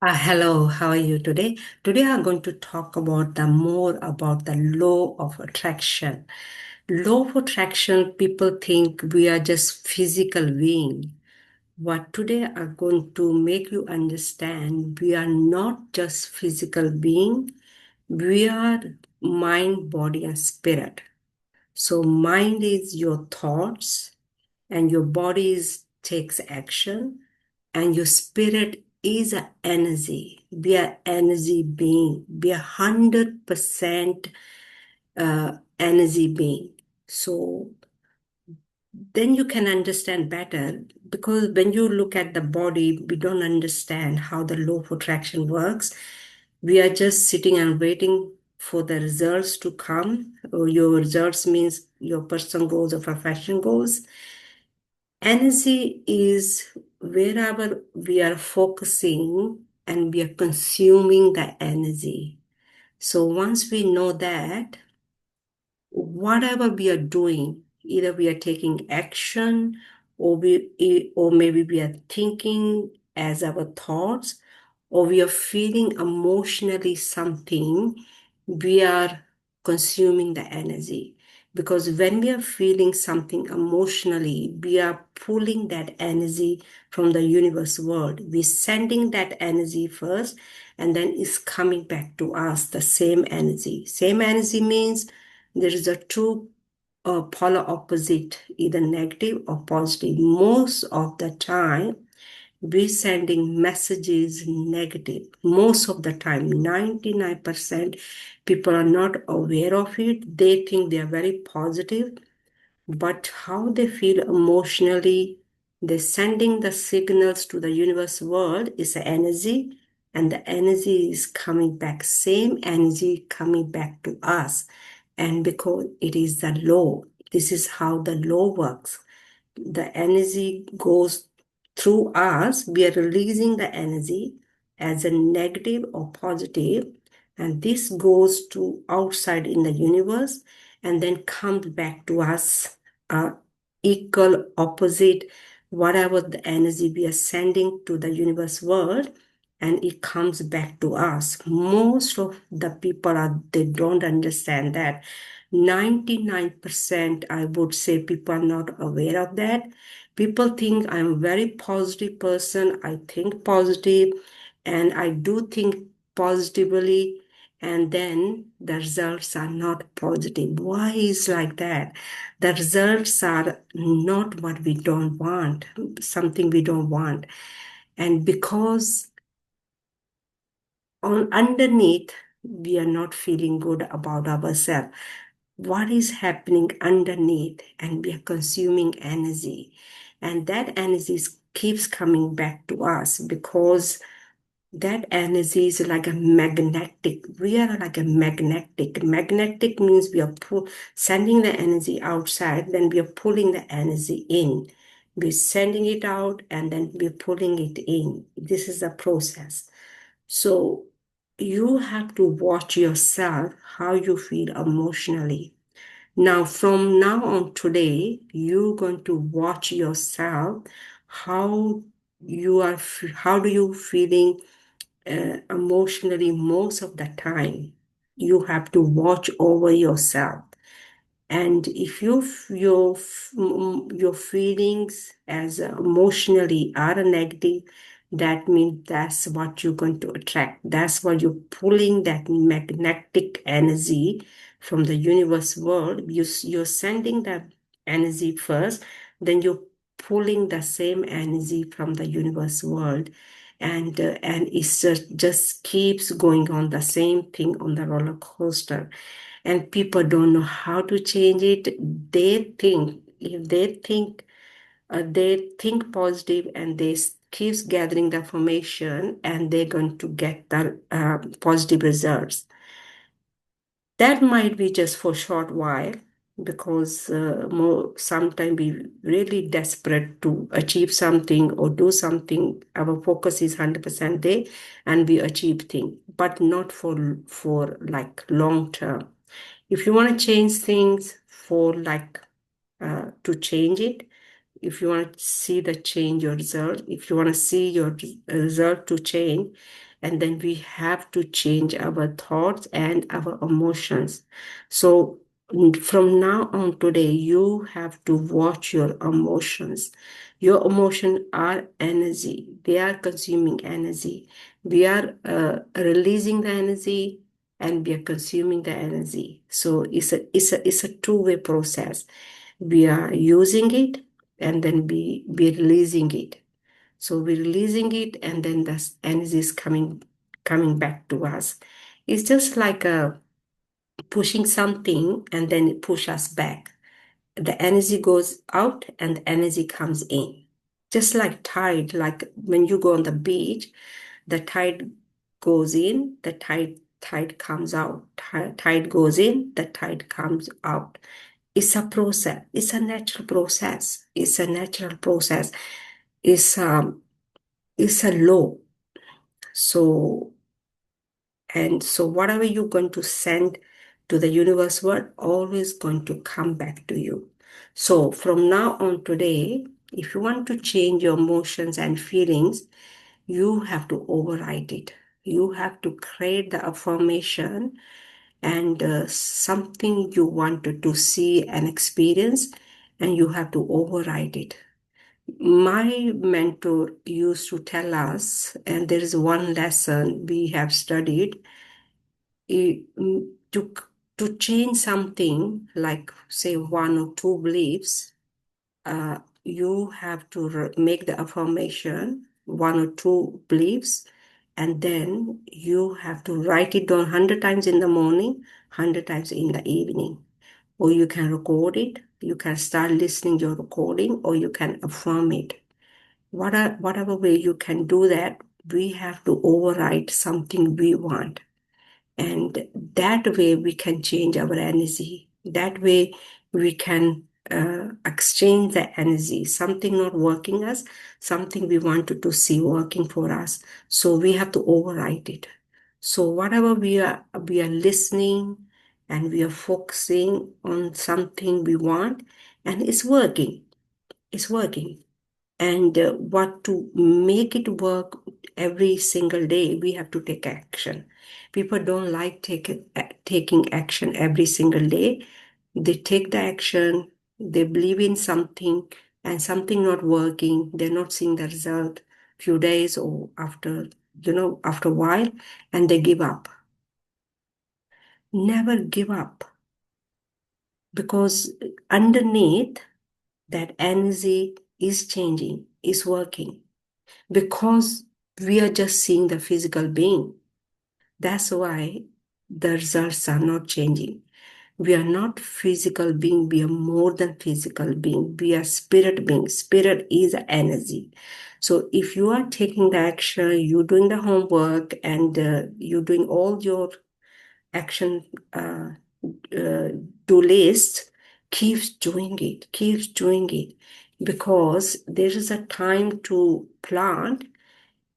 Hello, how are you today? Today I'm going to talk about the more about the law of attraction. Law of attraction, people think we are just physical being. But today I'm going to make you understand we are not just physical being, we are mind, body, and spirit. So mind is your thoughts, and your body takes action, and your spirit is an energy. Be an energy being. Be 100% energy being. So then you can understand better, because when you look at the body, we don't understand how the law of attraction works. We are just sitting and waiting for the results to come. Or your results means your personal goals or profession goals. Energy is wherever we are focusing and we are consuming the energy. So once we know that, whatever we are doing, either we are taking action, or maybe we are thinking as our thoughts, or we are feeling emotionally something, we are consuming the energy. Because when we are feeling something emotionally, we are pulling that energy from the universe world. We're sending that energy first, and then it's coming back to us, the same energy. Same energy means there is a two polar opposite, either negative or positive. Most of the time, we're sending messages negative. Most of the time, 99% people are not aware of it. They think they are very positive, but how they feel emotionally, they're sending the signals to the universe world is the energy, and the energy is coming back, same energy coming back to us. And because it is the law, this is how the law works. The energy goes through us, we are releasing the energy as a negative or positive, and this goes to outside in the universe and then comes back to us, uh, equal opposite whatever the energy we are sending to the universe world, and it comes back to us. Most of the people are, they don't understand that. 99%, I would say, people are not aware of that. People think I'm a very positive person. I think positive and I do think positively, and then the results are not positive. Why is like that? The results are not what we don't want, something we don't want. And because on underneath, we are not feeling good about ourselves. What is happening underneath, and we are consuming energy, and that energy keeps coming back to us, because that energy is like a magnetic. We are like a magnetic means we are sending the energy outside, then we are pulling the energy in. We're sending it out and then we're pulling it in. This is the process. So you have to watch yourself, how you feel emotionally. Now, from now on today, you're going to watch yourself, how how do you feeling emotionally most of the time. You have to watch over yourself. And if your feelings as emotionally are negative, that means that's what you're going to attract. That's why you're pulling that magnetic energy from the universe world. You're sending that energy first, then you're pulling the same energy from the universe world. And it just keeps going on, the same thing on the roller coaster, and people don't know how to change it. They think, if they think positive, and keeps gathering the information, and they're going to get the positive results. That might be just for a short while, because more sometimes we really desperate to achieve something or do something. Our focus is 100% there, and we achieve things, but not for like long term. If you want to change things for like to change it, if you want to see the change your result, if you want to see your result to change, and then we have to change our thoughts and our emotions. So from now on today, you have to watch your emotions. Your emotions are energy. They are consuming energy. We are releasing the energy and we are consuming the energy. So it's a two-way process. We are using it and then we releasing it. So we're releasing it and then the energy is coming back to us. It's just like pushing something and then it push us back. The energy goes out and the energy comes in. Just like tide, like when you go on the beach, the tide goes in, the tide comes out. Tide goes in, the tide comes out. It's a process. It's a natural process. It's a natural process. It's um it's a law. So so whatever you're going to send to the universe world, always going to come back to you. So from now on today, if you want to change your emotions and feelings, you have to override it. You have to create the affirmation and something you wanted to see and experience, and you have to override it. My mentor used to tell us, and there is one lesson we have studied, to change something like say one or two beliefs, you have to make the affirmation one or two beliefs, and then you have to write it down 100 times in the morning, 100 times in the evening. Or you can record it, you can start listening your recording, or you can affirm it. Whatever way you can do that, we have to override something we want. And that way we can change our energy. That way we can exchange the energy, something not working us, something we wanted to see working for us. So we have to override it. So whatever we are listening and we are focusing on something we want, and it's working. It's working. And what to make it work every single day, we have to take action. People don't like taking action every single day. They take the action, they believe in something, and something not working, they're not seeing the result few days or after a while, and they give up. Never give up, because underneath that energy is changing, is working, because we are just seeing the physical being. That's why the results are not changing. We are not physical being, we are more than physical being. We are spirit being. Spirit is energy. So if you are taking the action, you're doing the homework, and you're doing all your action do list, keeps doing it, because there is a time to plant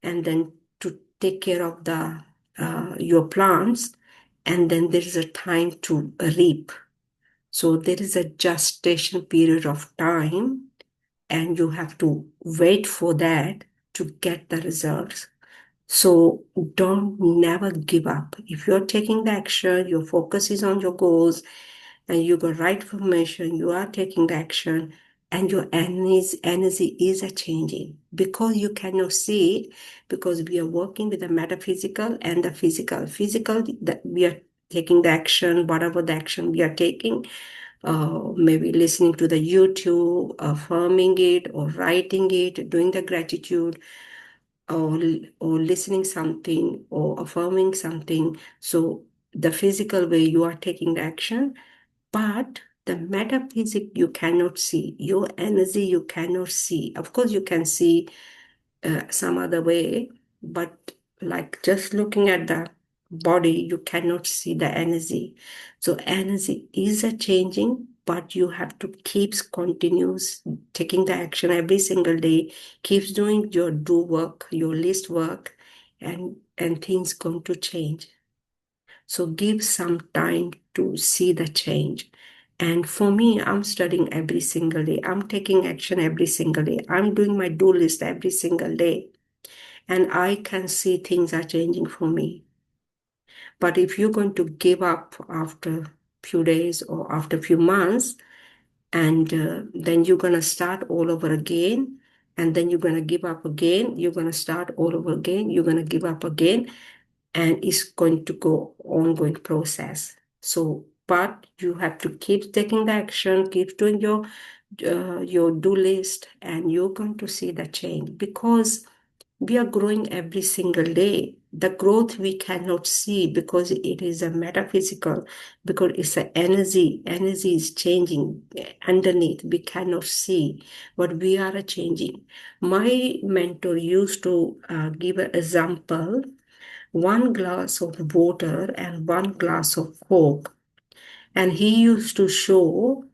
and then to take care of the your plants, and then there is a time to reap. So there is a gestation period of time, and you have to wait for that to get the results. So don't never give up. If you're taking the action, your focus is on your goals, and you got right information, you are taking the action, and your energy is a changing, because you cannot see it, because we are working with the metaphysical and the physical. Physical, that we are taking the action, whatever the action we are taking, maybe listening to the YouTube, affirming it, or writing it, doing the gratitude, or listening something or affirming something. So the physical way you are taking the action, but the metaphysic you cannot see, your energy you cannot see. Of course, you can see some other way, but like just looking at the body, you cannot see the energy. So energy is a changing, but you have to keeps continues taking the action every single day, keeps doing your do work, your list work, and things going to change. So give some time to see the change. And for me, I'm studying every single day. I'm taking action every single day. I'm doing my do list every single day. and I can see things are changing for me. But if you're going to give up after few days or after few months, and then you're going to start all over again, and then you're going to give up again, you're going to start all over again, you're going to give up again, and it's going to go ongoing process. So, but you have to keep taking the action, keep doing your do list, and you're going to see the change because we are growing every single day. The growth we cannot see because it is a metaphysical, because it's an energy. Energy is changing underneath. We cannot see, but we are changing. My mentor used to give an example: one glass of water and one glass of Coke. And he used to show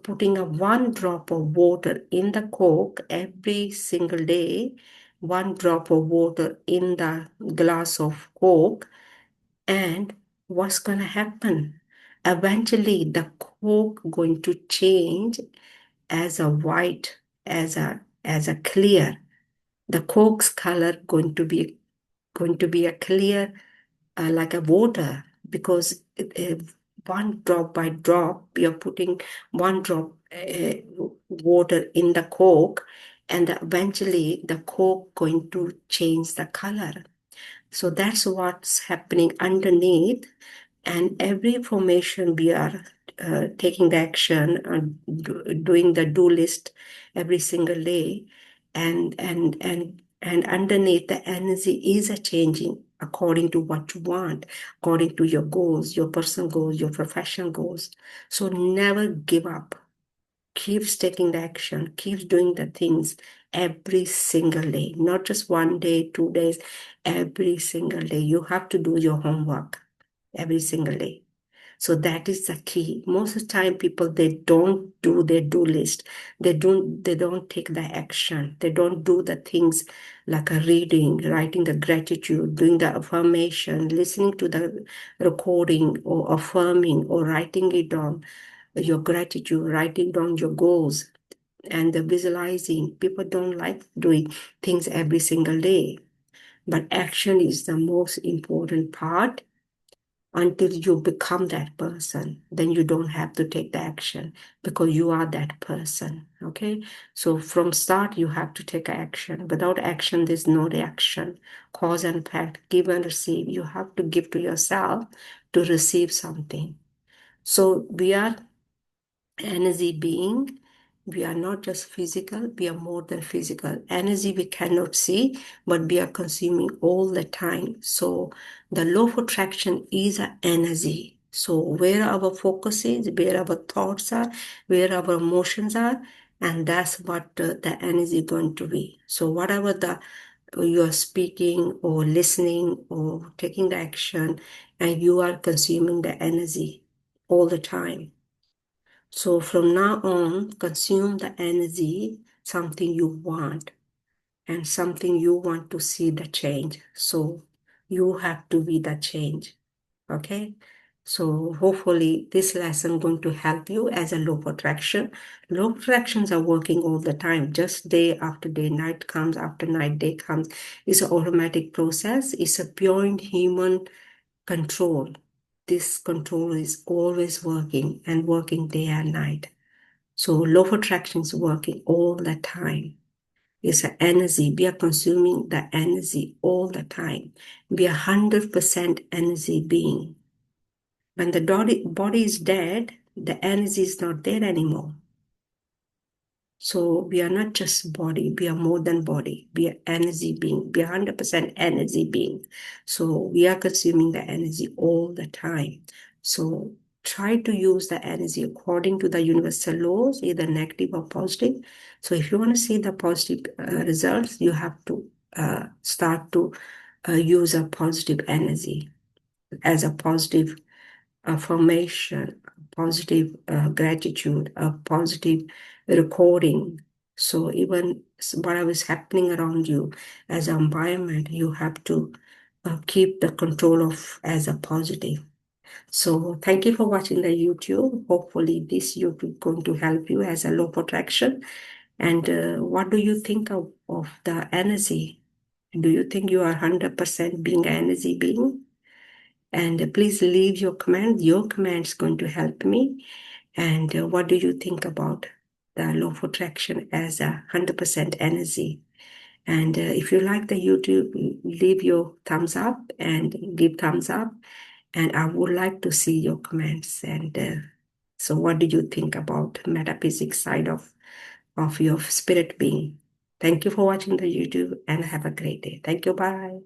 putting a one drop of water in the Coke every single day, one drop of water in the glass of Coke, and what's going to happen? Eventually, the Coke going to change as a white, as a clear. The Coke's color going to be a clear like a water because one drop by drop you're putting one drop water in the Coke, and eventually the Coke going to change the color. So that's what's happening underneath, and every formation we are taking the action and doing the do list every single day, and underneath the energy is a changing according to what you want, according to your goals, your personal goals, your professional goals. So never give up. Keeps taking the action, keeps doing the things every single day, not just one day, 2 days, every single day. You have to do your homework every single day. So that is the key. Most of the time, people they don't do their do list. They don't take the action. They don't do the things like a reading, writing the gratitude, doing the affirmation, listening to the recording or affirming or writing it down, your gratitude, writing down your goals and the visualizing. People don't like doing things every single day. But action is the most important part. Until you become that person, then you don't have to take the action because you are that person. Okay. So from start, you have to take action. Without action, there's no reaction. Cause and effect, give and receive. You have to give to yourself to receive something. So we are energy being. We are not just physical, we are more than physical. Energy we cannot see, but we are consuming all the time. So the law of attraction is an energy. So where our focus is, where our thoughts are, where our emotions are, and that's what the energy is going to be. So whatever the you are speaking or listening or taking the action, and you are consuming the energy all the time. So from now on, consume the energy, something you want and something you want to see the change. So you have to be the change. Okay. So hopefully this lesson going to help you as a law of attraction. Law of attractions are working all the time, just day after day, night comes after night, day comes. It's an automatic process. It's a beyond human control. This control is always working and working day and night. So law of attraction is working all the time. It's an energy. We are consuming the energy all the time. We are 100% energy being. When the body is dead, the energy is not there anymore. So we are not just body, we are more than body. We are energy being. We are 100% energy being. So we are consuming the energy all the time. So try to use the energy according to the universal laws, either negative or positive. So if you want to see the positive results, you have to start to use a positive energy as a positive affirmation, positive gratitude, a positive recording. So even whatever is happening around you as an environment, you have to keep the control of as a positive. So thank you for watching the YouTube. Hopefully this YouTube going to help you as a law of attraction. And what do you think of the energy? Do you think you are 100% being an energy being? And please leave your comment. Your comment is going to help me. And what do you think about the law of attraction as 100% energy? And if you like the YouTube, leave your thumbs up and give thumbs up. And I would like to see your comments. And so what do you think about metaphysics side of your spirit being? Thank you for watching the YouTube and have a great day. Thank you. Bye.